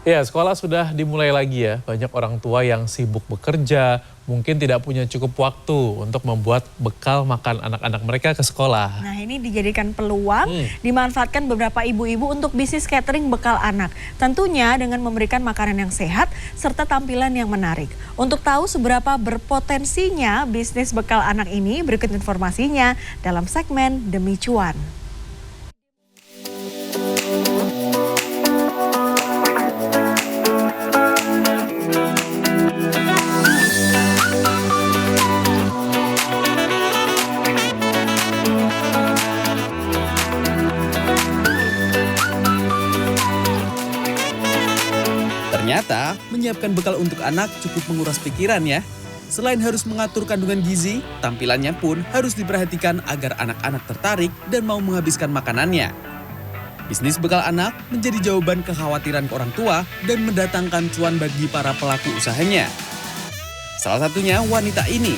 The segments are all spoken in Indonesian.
Ya, sekolah sudah dimulai lagi ya. Banyak orang tua yang sibuk bekerja, mungkin tidak punya cukup waktu untuk membuat bekal makan anak-anak mereka ke sekolah. Nah, ini dijadikan peluang, dimanfaatkan beberapa ibu-ibu untuk bisnis catering bekal anak. Tentunya dengan memberikan makanan yang sehat serta tampilan yang menarik. Untuk tahu seberapa berpotensinya bisnis bekal anak ini, berikut informasinya dalam segmen Demi Cuan. Ternyata, menyiapkan bekal untuk anak cukup menguras pikiran ya. Selain harus mengatur kandungan gizi, tampilannya pun harus diperhatikan agar anak-anak tertarik dan mau menghabiskan makanannya. Bisnis bekal anak menjadi jawaban kekhawatiran ke orang tua dan mendatangkan cuan bagi para pelaku usahanya. Salah satunya wanita ini.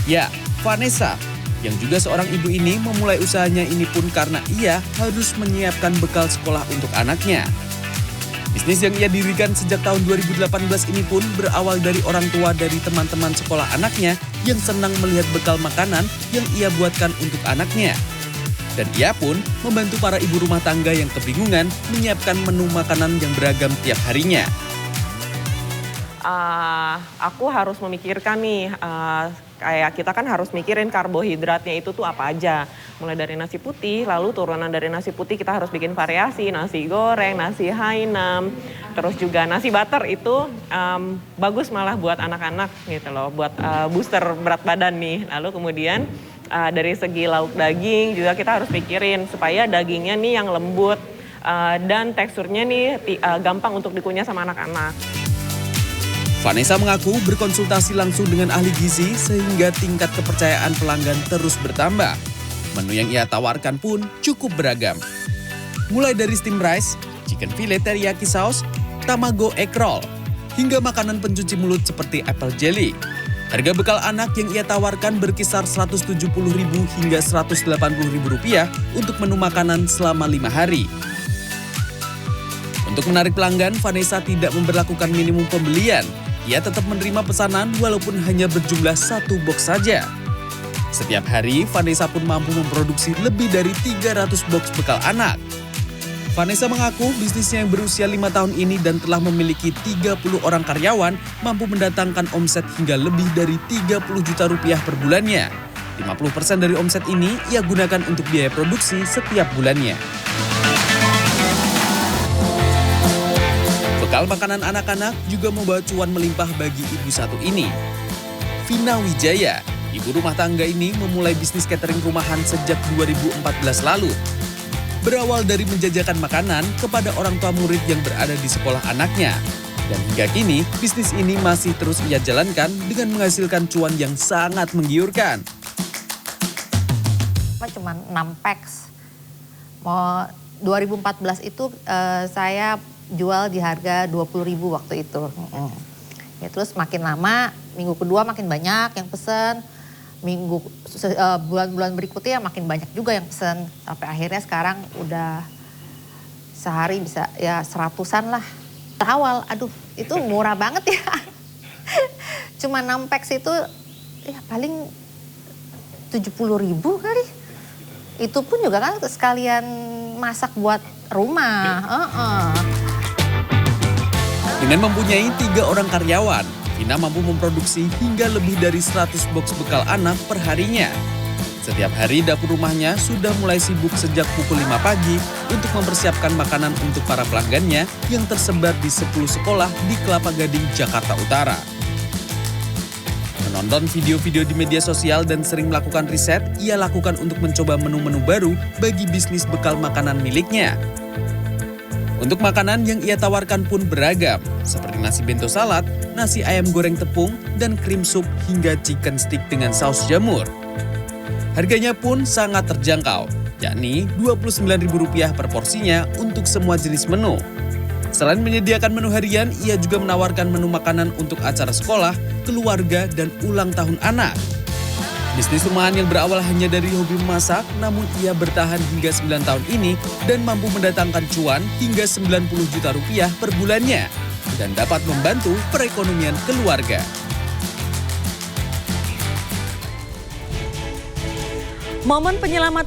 Ya, Vanessa, yang juga seorang ibu ini memulai usahanya ini pun karena ia harus menyiapkan bekal sekolah untuk anaknya. Bisnis yang ia dirikan sejak tahun 2018 ini pun berawal dari orang tua dari teman-teman sekolah anaknya yang senang melihat bekal makanan yang ia buatkan untuk anaknya. Dan ia pun membantu para ibu rumah tangga yang kebingungan menyiapkan menu makanan yang beragam tiap harinya. Aku harus memikirkan nih, kayak kita kan harus mikirin karbohidratnya itu tuh apa aja. Mulai dari nasi putih, lalu turunan dari nasi putih kita harus bikin variasi, nasi goreng, nasi Hainam, terus juga nasi butter itu bagus malah buat anak-anak gitu loh, buat booster berat badan nih. Lalu kemudian dari segi lauk daging juga kita harus pikirin supaya dagingnya nih yang lembut dan teksturnya nih gampang untuk dikunyah sama anak-anak. Vanessa mengaku berkonsultasi langsung dengan ahli gizi sehingga tingkat kepercayaan pelanggan terus bertambah. Menu yang ia tawarkan pun cukup beragam. Mulai dari steam rice, chicken fillet teriyaki sauce, tamago egg roll, hingga makanan pencuci mulut seperti apple jelly. Harga bekal anak yang ia tawarkan berkisar Rp170.000 hingga Rp180.000 untuk menu makanan selama 5 hari. Untuk menarik pelanggan, Vanessa tidak memberlakukan minimum pembelian. Ia tetap menerima pesanan walaupun hanya berjumlah 1 box saja. Setiap hari, Vanessa pun mampu memproduksi lebih dari 300 box bekal anak. Vanessa mengaku bisnisnya yang berusia 5 tahun ini dan telah memiliki 30 orang karyawan mampu mendatangkan omset hingga lebih dari Rp30 juta per bulannya. 50% dari omset ini ia gunakan untuk biaya produksi setiap bulannya. Bekal makanan anak-anak juga membawa cuan melimpah bagi ibu satu ini. Vina Wijaya, ibu rumah tangga ini memulai bisnis catering rumahan sejak 2014 lalu. Berawal dari menjajakan makanan kepada orang tua murid yang berada di sekolah anaknya. Dan hingga kini, bisnis ini masih terus ia jalankan dengan menghasilkan cuan yang sangat menggiurkan. Cuma 6 packs. 2014 itu saya jual di harga 20.000 waktu itu. Ya, terus makin lama, minggu kedua makin banyak yang pesen. Bulan-bulan berikutnya makin banyak juga yang pesen. Sampai akhirnya sekarang udah sehari bisa ya 100-an lah. Awal, aduh itu murah banget ya. Cuma 6 packs itu ya paling 70.000 kali. Itu pun juga kan sekalian masak buat rumah. Dengan mempunyai 3 orang karyawan, Vina mampu memproduksi hingga lebih dari 100 box bekal anak per harinya. Setiap hari dapur rumahnya sudah mulai sibuk sejak pukul 5 pagi untuk mempersiapkan makanan untuk para pelanggannya yang tersebar di 10 sekolah di Kelapa Gading, Jakarta Utara. Menonton video-video di media sosial dan sering melakukan riset, ia lakukan untuk mencoba menu-menu baru bagi bisnis bekal makanan miliknya. Untuk makanan yang ia tawarkan pun beragam, seperti nasi bento salad, nasi ayam goreng tepung, dan krim sup hingga chicken stick dengan saus jamur. Harganya pun sangat terjangkau, yakni Rp29.000 per porsinya untuk semua jenis menu. Selain menyediakan menu harian, ia juga menawarkan menu makanan untuk acara sekolah, keluarga, dan ulang tahun anak. Bisnis rumahan yang berawal hanya dari hobi memasak, namun ia bertahan hingga 9 tahun ini dan mampu mendatangkan cuan hingga 90 juta rupiah per bulannya dan dapat membantu perekonomian keluarga. Momen penyelamatan